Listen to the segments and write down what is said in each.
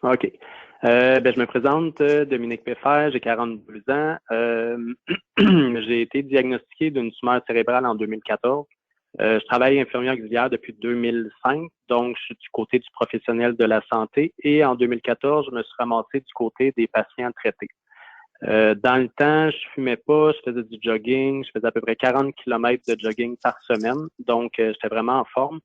OK. Je me présente, Dominique Peffert, j'ai 42 ans. J'ai été diagnostiqué d'une tumeur cérébrale en 2014. Je travaille infirmière auxiliaire depuis 2005, donc je suis du côté du professionnel de la santé. Et en 2014, je me suis ramassé du côté des patients traités. Dans le temps, je fumais pas, je faisais du jogging, je faisais à peu près 40 kilomètres de jogging par semaine, donc j'étais vraiment en forme.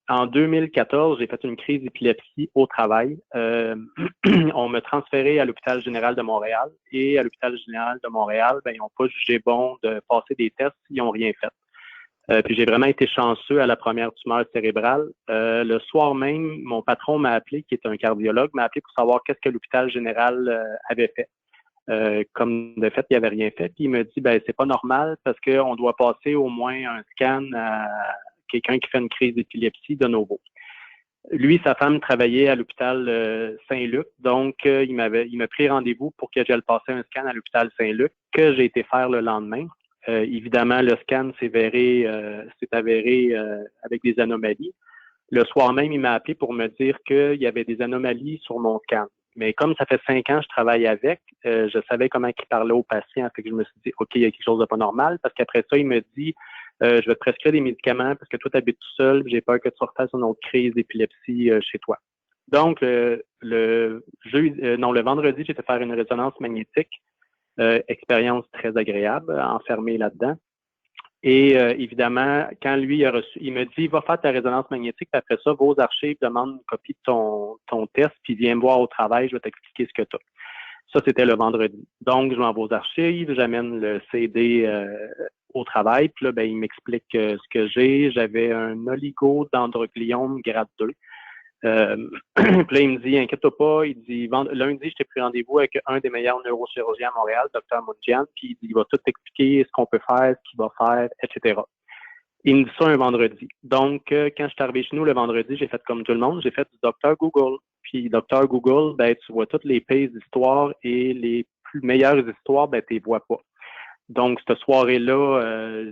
En 2014, j'ai fait une crise d'épilepsie au travail. On m'a transféré à l'hôpital général de Montréal et à l'hôpital général de Montréal, ils n'ont pas jugé bon de passer des tests, ils n'ont rien fait. Puis j'ai vraiment été chanceux à la première tumeur cérébrale. Le soir même, mon patron m'a appelé, qui est un cardiologue, m'a appelé pour savoir qu'est-ce que l'hôpital général avait fait. Comme de fait, il n'avait rien fait. Puis il me dit, c'est pas normal parce qu'on doit passer au moins un scan à quelqu'un qui fait une crise d'épilepsie de nouveau. Lui, sa femme travaillait à l'hôpital Saint-Luc, donc il m'a pris rendez-vous pour que j'aille passer un scan à l'hôpital Saint-Luc, que j'ai été faire le lendemain. Évidemment, le scan s'est avéré avec des anomalies. Le soir même, il m'a appelé pour me dire qu'il y avait des anomalies sur mon scan. Mais comme ça fait 5 ans que je travaille avec, je savais comment il parlait aux patients. Fait que je me suis dit, OK, il y a quelque chose de pas normal. Parce qu'après ça, il me dit, je vais te prescrire des médicaments parce que toi, tu habites tout seul. J'ai peur que tu refasses une autre crise d'épilepsie chez toi. Donc, le vendredi, j'ai fait faire une résonance magnétique. Expérience très agréable, enfermé là-dedans. Et évidemment, quand lui a reçu, il me dit, va faire ta résonance magnétique, puis après ça, vos archives demandent une copie de ton test, puis viens me voir au travail, je vais t'expliquer ce que tu as. Ça, c'était le vendredi. Donc, je m'envoie aux archives, j'amène le CD au travail, puis là, il m'explique ce que j'ai. J'avais un oligodendrogliome grade 2. Puis là, il me dit, inquiète-toi pas, il dit, lundi, je t'ai pris rendez-vous avec un des meilleurs neurochirurgiens à Montréal, Dr. Moundian, puis il va tout expliquer ce qu'on peut faire, ce qu'il va faire, etc. Il me dit ça un vendredi. Donc, quand je suis arrivé chez nous le vendredi, j'ai fait comme tout le monde, j'ai fait du Dr. Google. Puis Dr. Google, tu vois toutes les pages d'histoire et les plus meilleures histoires, tu les vois pas. Donc, cette soirée-là,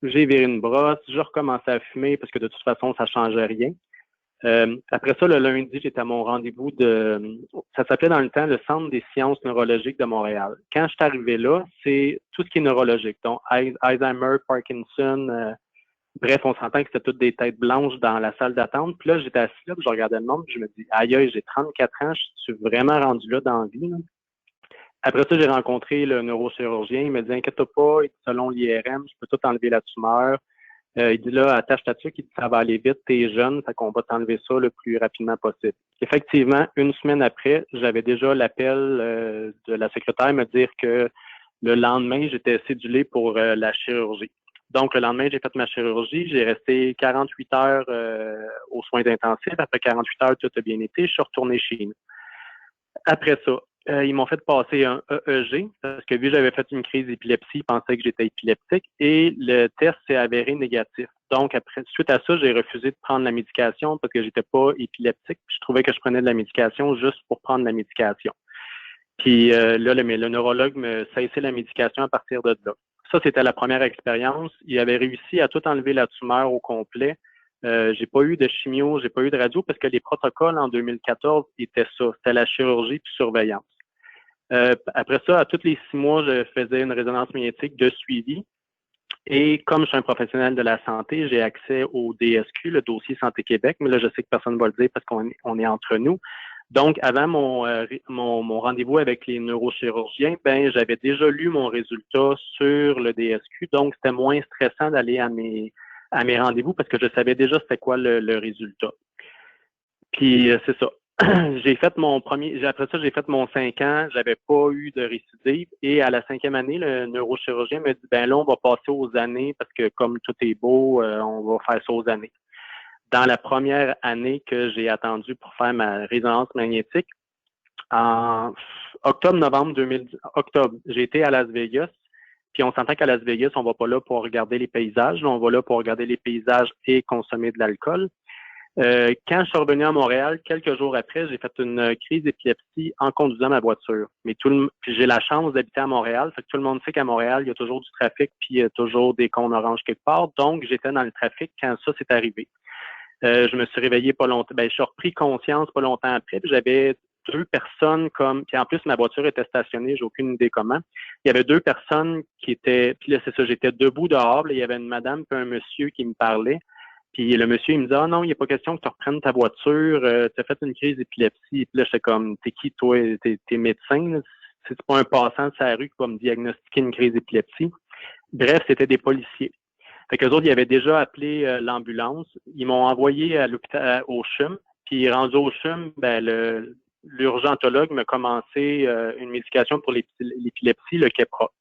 j'ai viré une brosse, je recommençais à fumer parce que de toute façon, ça changeait rien. Après ça, le lundi, j'étais à mon rendez-vous ça s'appelait dans le temps le Centre des sciences neurologiques de Montréal. Quand je suis arrivé là, c'est tout ce qui est neurologique, donc Alzheimer, Parkinson, bref, on s'entend que c'était toutes des têtes blanches dans la salle d'attente. Puis là, j'étais assis là, puis je regardais le monde, puis je me dis, aïe, j'ai 34 ans, je suis vraiment rendu là dans la vie, là. Après ça, j'ai rencontré le neurochirurgien, il m'a dit, inquiète-toi pas, selon l'IRM, je peux tout enlever la tumeur. Il dit là, attache ta tuque, il dit ça va aller vite, t'es jeune, fait qu'on va t'enlever ça le plus rapidement possible. Effectivement, une semaine après, j'avais déjà l'appel de la secrétaire me dire que le lendemain, j'étais cédulé pour la chirurgie. Donc, le lendemain, j'ai fait ma chirurgie, j'ai resté 48 heures aux soins intensifs. Après 48 heures, tout a bien été, je suis retourné chez nous. Après ça, ils m'ont fait passer un EEG parce que vu que j'avais fait une crise d'épilepsie, ils pensaient que j'étais épileptique et le test s'est avéré négatif. Donc, suite à ça, j'ai refusé de prendre la médication parce que j'étais pas épileptique. Je trouvais que je prenais de la médication juste pour prendre la médication. Puis là, le neurologue me cessait la médication à partir de là. Ça, c'était la première expérience. Il avait réussi à tout enlever la tumeur au complet. J'ai pas eu de chimio, j'ai pas eu de radio parce que les protocoles en 2014 étaient ça. C'était la chirurgie puis surveillance. Après ça, à tous les 6 mois, je faisais une résonance magnétique de suivi. Et comme je suis un professionnel de la santé, j'ai accès au DSQ, le dossier Santé Québec, mais là, je sais que personne ne va le dire parce qu'on est entre nous. Donc, avant mon rendez-vous avec les neurochirurgiens, j'avais déjà lu mon résultat sur le DSQ, donc c'était moins stressant d'aller à mes rendez-vous parce que je savais déjà c'était quoi le résultat. Puis c'est ça. Après ça, j'ai fait mon 5 ans, j'avais pas eu de récidive. Et à la 5e année, le neurochirurgien me dit, là, on va passer aux années parce que comme tout est beau, on va faire ça aux années. Dans la première année que j'ai attendu pour faire ma résonance magnétique, en octobre, j'ai été à Las Vegas. Puis on s'entend qu'à Las Vegas, on va pas là pour regarder les paysages, on va là pour regarder les paysages et consommer de l'alcool. Quand je suis revenu à Montréal, quelques jours après, j'ai fait une crise d'épilepsie en conduisant ma voiture. Mais puis j'ai la chance d'habiter à Montréal, fait que tout le monde sait qu'à Montréal, il y a toujours du trafic, puis il y a toujours des cônes oranges quelque part. Donc, j'étais dans le trafic quand ça s'est arrivé. Je me suis réveillé pas longtemps. Ben, je suis repris conscience pas longtemps après. Puis j'avais deux personnes puis en plus, ma voiture était stationnée, j'ai aucune idée comment. Il y avait deux personnes qui étaient, puis là, c'est ça, j'étais debout dehors, là, il y avait une madame puis un monsieur qui me parlait. Puis le monsieur, il me dit, ah non, il n'y a pas question que tu reprennes ta voiture, tu as fait une crise d'épilepsie. Puis là, j'étais comme, t'es qui, toi? T'es médecin, là? C'est pas un passant de sa rue qui va me diagnostiquer une crise d'épilepsie. Bref, c'était des policiers. Fait qu'eux autres, ils avaient déjà appelé l'ambulance. Ils m'ont envoyé à l'hôpital, au CHUM. Puis rendu au CHUM, ben, l'urgentologue m'a commencé une médication pour l'épilepsie, le Keppra.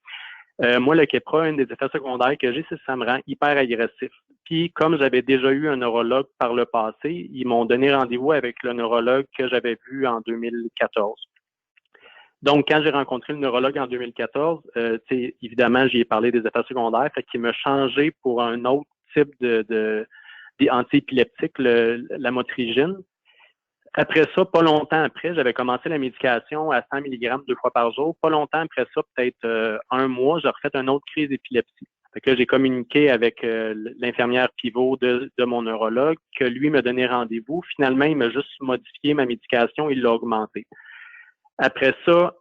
Moi, le Keppra, un des effets secondaires que j'ai, c'est que ça me rend hyper agressif. Puis, comme j'avais déjà eu un neurologue par le passé, ils m'ont donné rendez-vous avec le neurologue que j'avais vu en 2014. Donc, quand j'ai rencontré le neurologue en 2014, évidemment, j'y ai parlé des effets secondaires, fait qu'il m'a changé pour un autre type de anti-épileptique, la motrigine. Après ça, pas longtemps après, j'avais commencé la médication à 100 mg 2 fois par jour. Pas longtemps après ça, peut-être un mois, j'ai refait une autre crise d'épilepsie. Fait que là, j'ai communiqué avec l'infirmière pivot de mon neurologue, que lui m'a donné rendez-vous. Finalement, il m'a juste modifié ma médication, il l'a augmentée. Après ça,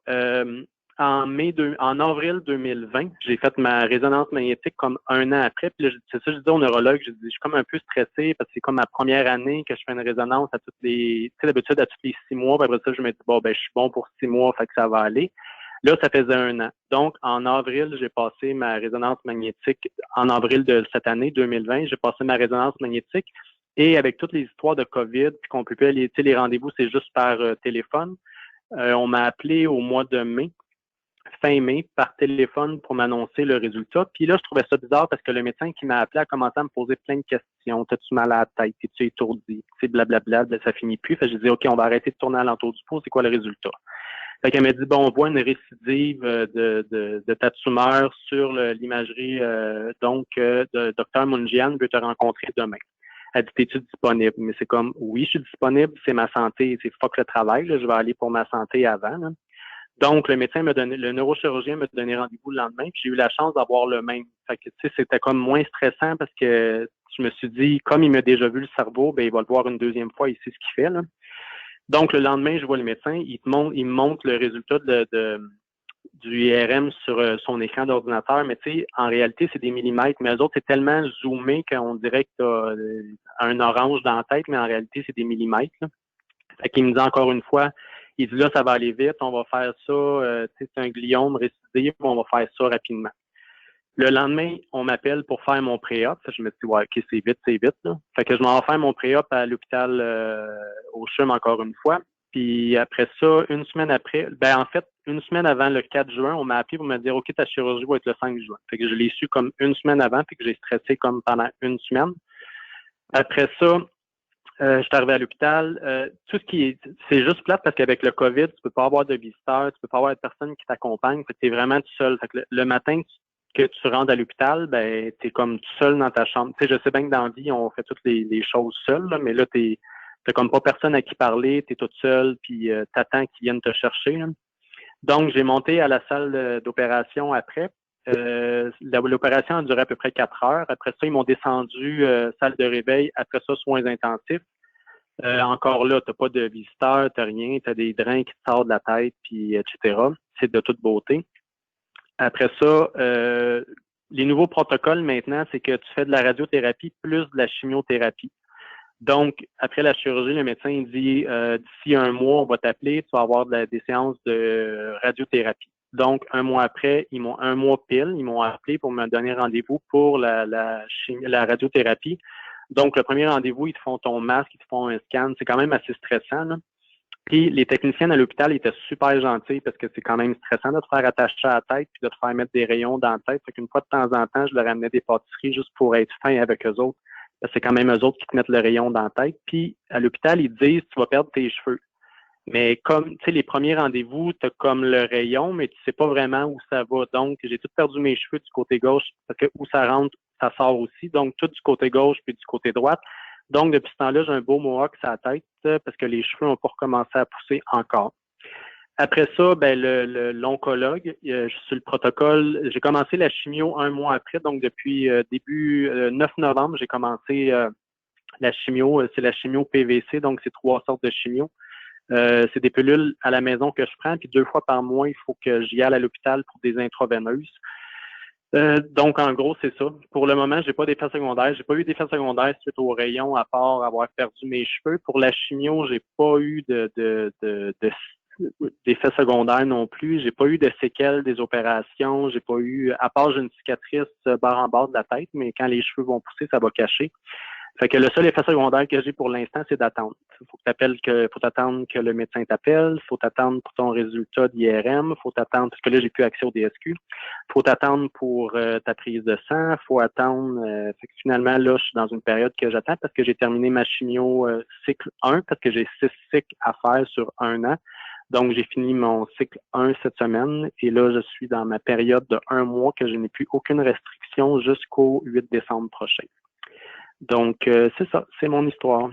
en avril 2020, j'ai fait ma résonance magnétique comme un an après. Puis là, c'est ça, je disais au neurologue, je suis comme un peu stressé parce que c'est comme ma première année que je fais une résonance à d'habitude à tous les 6 mois. Puis après ça, je me dis, bon, ben, je suis bon pour 6 mois, fait que ça va aller. Là, ça faisait un an. Donc, en avril, j'ai passé ma résonance magnétique. En avril de cette année, 2020, j'ai passé ma résonance magnétique. Et avec toutes les histoires de COVID, puis qu'on peut plus aller, les rendez-vous, c'est juste par téléphone. On m'a appelé au mois de mai, fin mai, par téléphone pour m'annoncer le résultat. Puis là, je trouvais ça bizarre parce que le médecin qui m'a appelé a commencé à me poser plein de questions. T'as-tu mal à la tête? Es-tu étourdi? Tu sais, blablabla, ça finit plus. Fait que j'ai dit, OK, on va arrêter de tourner alentour du pot. C'est quoi le résultat? Fait qu'elle m'a dit, bon, on voit une récidive de ta tumeur sur l'imagerie, de Dr. Mungian veut te rencontrer demain. Elle dit, t'es-tu disponible? Mais c'est comme, oui, je suis disponible, c'est ma santé, c'est fuck le travail, là, je vais aller pour ma santé avant. Là. Donc, le neurochirurgien m'a donné rendez-vous le lendemain, puis j'ai eu la chance d'avoir le même. Fait que, tu sais, c'était comme moins stressant parce que je me suis dit, comme il m'a déjà vu le cerveau, ben, il va le voir une deuxième fois, il sait ce qu'il fait, là. Donc, le lendemain, je vois le médecin, il me montre le résultat du IRM sur son écran d'ordinateur, mais tu sais, en réalité, c'est des millimètres, mais eux autres, c'est tellement zoomé qu'on dirait que tu as un orange dans la tête, mais en réalité, c'est des millimètres. Là. Fait qu'il me dit encore une fois, il dit là, ça va aller vite, on va faire ça, tu sais, c'est un gliome récidive, on va faire ça rapidement. Le lendemain, on m'appelle pour faire mon pré-op. Je me dis, ouais, OK, c'est vite, là. Fait que je m'en vais faire mon pré-op à l'hôpital au CHUM encore une fois. Puis après ça, une semaine après, ben en fait, une semaine avant le 4 juin, on m'a appelé pour me dire, OK, ta chirurgie va être le 5 juin. Fait que je l'ai su comme une semaine avant, puis que j'ai stressé comme pendant une semaine. Après ça, je suis arrivé à l'hôpital. Tout ce qui est, c'est juste plate parce qu'avec le COVID, tu peux pas avoir de visiteurs, tu peux pas avoir de personne qui t'accompagne. Fait que t'es vraiment tout seul. Fait que le matin que tu rentres à l'hôpital, ben t'es comme tout seul dans ta chambre. Tu sais, je sais bien que dans la vie, on fait toutes les choses seules, là, mais là, t'as comme pas personne à qui parler, t'es toute seule, puis t'attends qu'ils viennent te chercher. Là. Donc, j'ai monté à la salle d'opération après. L'opération a duré à peu près 4 heures. Après ça, ils m'ont descendu salle de réveil. Après ça, soins intensifs. Encore là, t'as pas de visiteurs, t'as rien. T'as des drains qui te sortent de la tête, puis etc. C'est de toute beauté. Après ça, les nouveaux protocoles maintenant, c'est que tu fais de la radiothérapie plus de la chimiothérapie. Donc, après la chirurgie, le médecin dit d'ici un mois, on va t'appeler, tu vas avoir des séances de radiothérapie. Donc, un mois après, un mois pile, ils m'ont appelé pour me donner rendez-vous pour la radiothérapie. Donc, le premier rendez-vous, ils te font ton masque, ils te font un scan. C'est quand même assez stressant, là. Puis les techniciennes à l'hôpital étaient super gentils parce que c'est quand même stressant de te faire attacher à la tête puis de te faire mettre des rayons dans la tête. Fait qu'une fois de temps en temps, je leur amenais des pâtisseries juste pour être fin avec eux autres. Parce que c'est quand même eux autres qui te mettent le rayon dans la tête. Puis à l'hôpital, ils te disent tu vas perdre tes cheveux. Mais comme tu sais, les premiers rendez-vous, tu as comme le rayon, mais tu sais pas vraiment où ça va. Donc, j'ai tout perdu mes cheveux du côté gauche parce que où ça rentre, ça sort aussi. Donc, tout du côté gauche puis du côté droite. Donc, depuis ce temps-là, j'ai un beau mohawk sur la tête parce que les cheveux n'ont pas recommencé à pousser encore. Après ça, ben l'oncologue, je suis sur le protocole. J'ai commencé la chimio un mois après, donc depuis début 9 novembre, j'ai commencé La chimio, c'est la chimio PVC, donc c'est 3 sortes de chimio. C'est des pilules à la maison que je prends, puis 2 fois par mois, il faut que j'y aille à l'hôpital pour des intraveineuses. Donc, en gros, c'est ça. Pour le moment, j'ai pas d'effet secondaire. J'ai pas eu d'effet secondaire suite au rayon, à part avoir perdu mes cheveux. Pour la chimio, j'ai pas eu d'effet secondaire non plus. J'ai pas eu de séquelles des opérations. J'ai pas eu, à part j'ai une cicatrice barre en bas de la tête, mais quand les cheveux vont pousser, ça va cacher. Fait que le seul effet secondaire que j'ai pour l'instant, c'est d'attendre. Faut t'attendre que le médecin t'appelle, faut t'attendre pour ton résultat d'IRM, faut t'attendre, parce que là, j'ai plus accès au DSQ. Faut t'attendre pour ta prise de sang, faut attendre. Fait que finalement, là, je suis dans une période que j'attends parce que j'ai terminé ma chimio cycle 1, parce que j'ai 6 cycles à faire sur 1 an. Donc, j'ai fini mon cycle 1 cette semaine et là, je suis dans ma période de 1 mois que je n'ai plus aucune restriction jusqu'au 8 décembre prochain. Donc, c'est ça, c'est mon histoire.